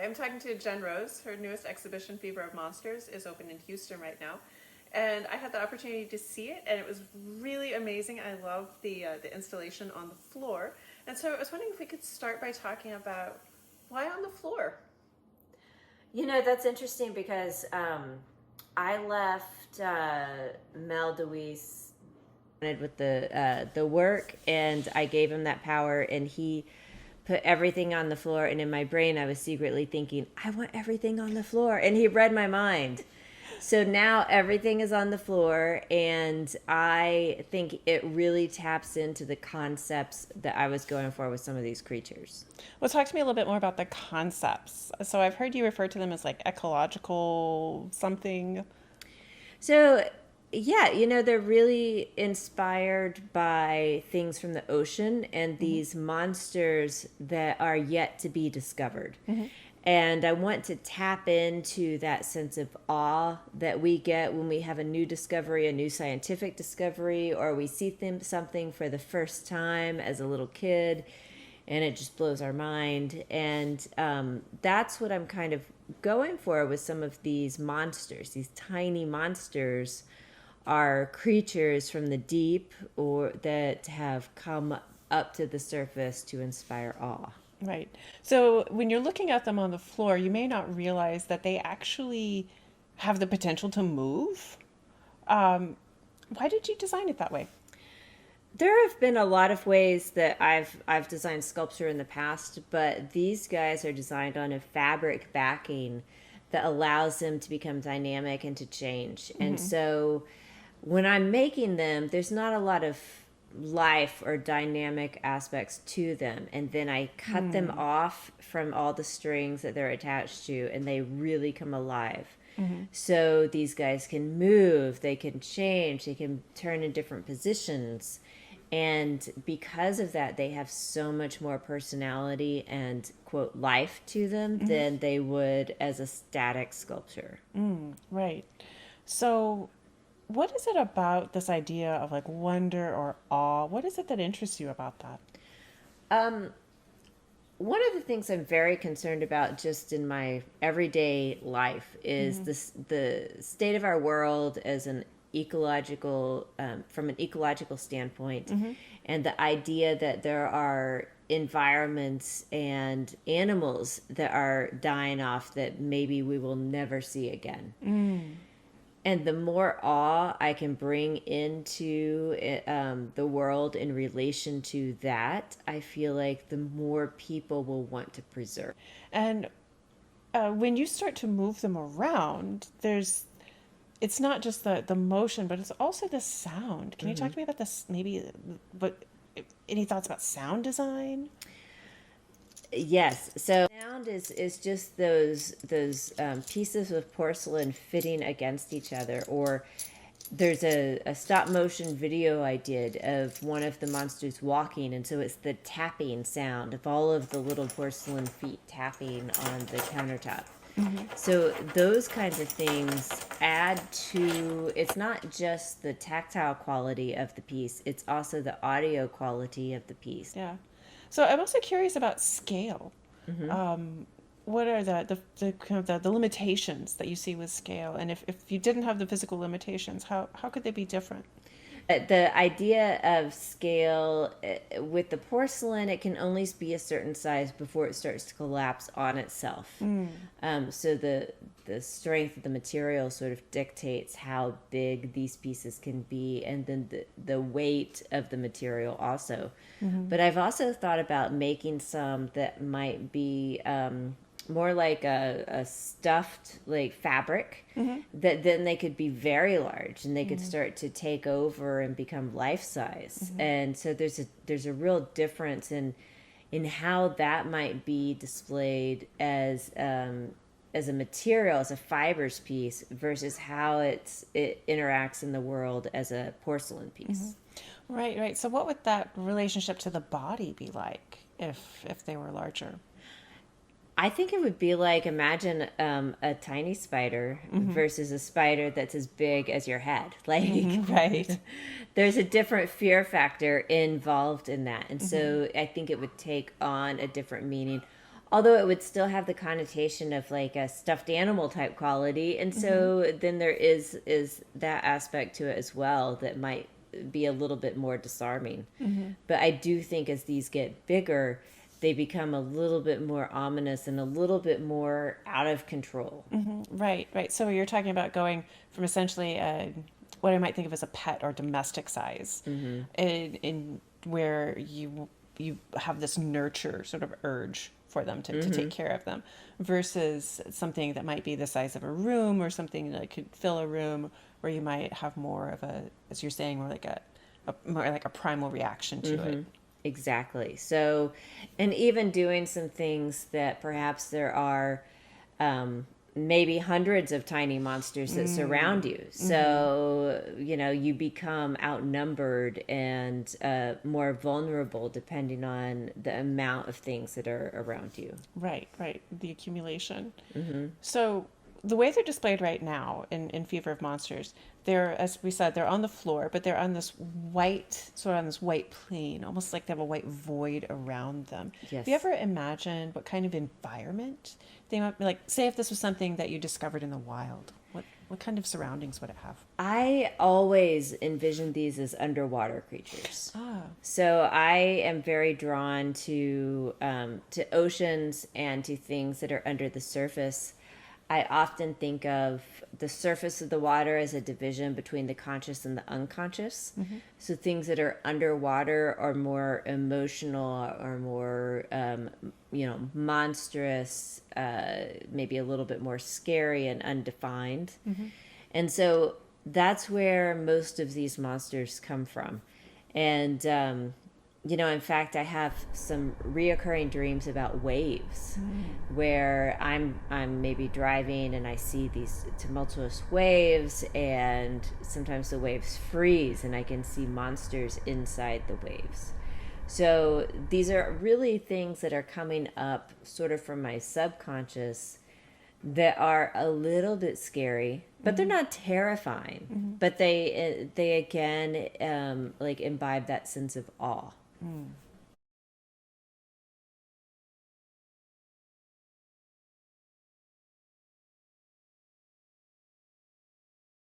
I'm talking to Jen Rose. Her newest exhibition, Fever of Monsters, is open in Houston right now. And I had the opportunity to see it, and it was really amazing. I love the installation on the floor. And so I was wondering if we could start by talking about why on the floor? That's interesting because I left Mel DeWeese with the work, and I gave him that power, and he put everything on the floor. And in my brain, I was secretly thinking, I want everything on the floor, and he read my mind. So now everything is on the floor, and I think it really taps into the concepts that I was going for with some of these creatures. Well, talk to me a little bit more about the concepts. So I've heard you refer to them as like ecological something. So, yeah, they're really inspired by things from the ocean and these monsters that are yet to be discovered. And I want to tap into that sense of awe that we get when we have a new discovery, a new scientific discovery, or we see something for the first time as a little kid, and it just blows our mind. And that's what I'm kind of going for with some of these monsters. These tiny monsters are creatures from the deep or that have come up to the surface to inspire awe. Right. So when you're looking at them on the floor, you may not realize that they actually have the potential to move. Why did you design it that way? There have been a lot of ways that I've designed sculpture in the past, but these guys are designed on a fabric backing that allows them to become dynamic and to change. And so when I'm making them, there's not a lot of life or dynamic aspects to them, and then I cut them off from all the strings that they're attached to, and they really come alive. So these guys can move, they can change, they can turn in different positions, and because of that they have so much more personality and quote life to them than they would as a static sculpture. Right. So what is it about this idea of like wonder or awe? What is it that interests you about that? One of the things I'm very concerned about just in my everyday life is the state of our world as an ecological, from an ecological standpoint, and the idea that there are environments and animals that are dying off that maybe we will never see again. And the more awe I can bring into the world in relation to that, I feel like the more people will want to preserve. And when you start to move them around, it's not just the motion, but it's also the sound. Can you talk to me about this? Maybe what any thoughts about sound design? Yes. So sound is just those pieces of porcelain fitting against each other. Or there's a stop motion video I did of one of the monsters walking, and so it's the tapping sound of all of the little porcelain feet tapping on the countertop. So those kinds of things add to, it's not just the tactile quality of the piece, it's also the audio quality of the piece. Yeah. So I'm also curious about scale. What are the kind of the limitations that you see with scale? And if you didn't have the physical limitations, how could they be different? The idea of scale with the porcelain, it can only be a certain size before it starts to collapse on itself. So the strength of the material sort of dictates how big these pieces can be, and then the weight of the material also. But I've also thought about making some that might be more like a stuffed like fabric, that then they could be very large and they could start to take over and become life size. And so there's a real difference in how that might be displayed as a material, as a fibers piece, versus how it interacts in the world as a porcelain piece. Right. So what would that relationship to the body be like if they were larger? I think it would be like, imagine a tiny spider versus a spider that's as big as your head. Like, Right. there's a different fear factor involved in that. And so I think it would take on a different meaning. although it would still have the connotation of like a stuffed animal type quality. And so then there is that aspect to it as well that might be a little bit more disarming. But I do think as these get bigger, they become a little bit more ominous and a little bit more out of control. Right, right. So you're talking about going from essentially what I might think of as a pet or domestic size, in where you have this nurture sort of urge for them to take care of them, versus something that might be the size of a room or something that could fill a room, where you might have more of a, as you're saying, more like a primal reaction to it. Exactly. So, and even doing some things that perhaps there are maybe hundreds of tiny monsters that surround you. So, you become outnumbered and more vulnerable depending on the amount of things that are around you. Right, right. The accumulation. So the way they're displayed right now in Fever of Monsters, they're, as we said, they're on the floor, but they're on this white, sort of on this white plane, almost like they have a white void around them. Yes. Have you ever imagined what kind of environment they might be like? Say if this was something that you discovered in the wild, what kind of surroundings would it have? I always envisioned these as underwater creatures. Ah, So I am very drawn to oceans and to things that are under the surface. I often think of the surface of the water as a division between the conscious and the unconscious. So things that are underwater are more emotional or more, monstrous, maybe a little bit more scary and undefined. And so that's where most of these monsters come from. And, in fact, I have some reoccurring dreams about waves where I'm maybe driving and I see these tumultuous waves, and sometimes the waves freeze and I can see monsters inside the waves. So these are really things that are coming up sort of from my subconscious that are a little bit scary, but they're not terrifying. But they again like imbibe that sense of awe.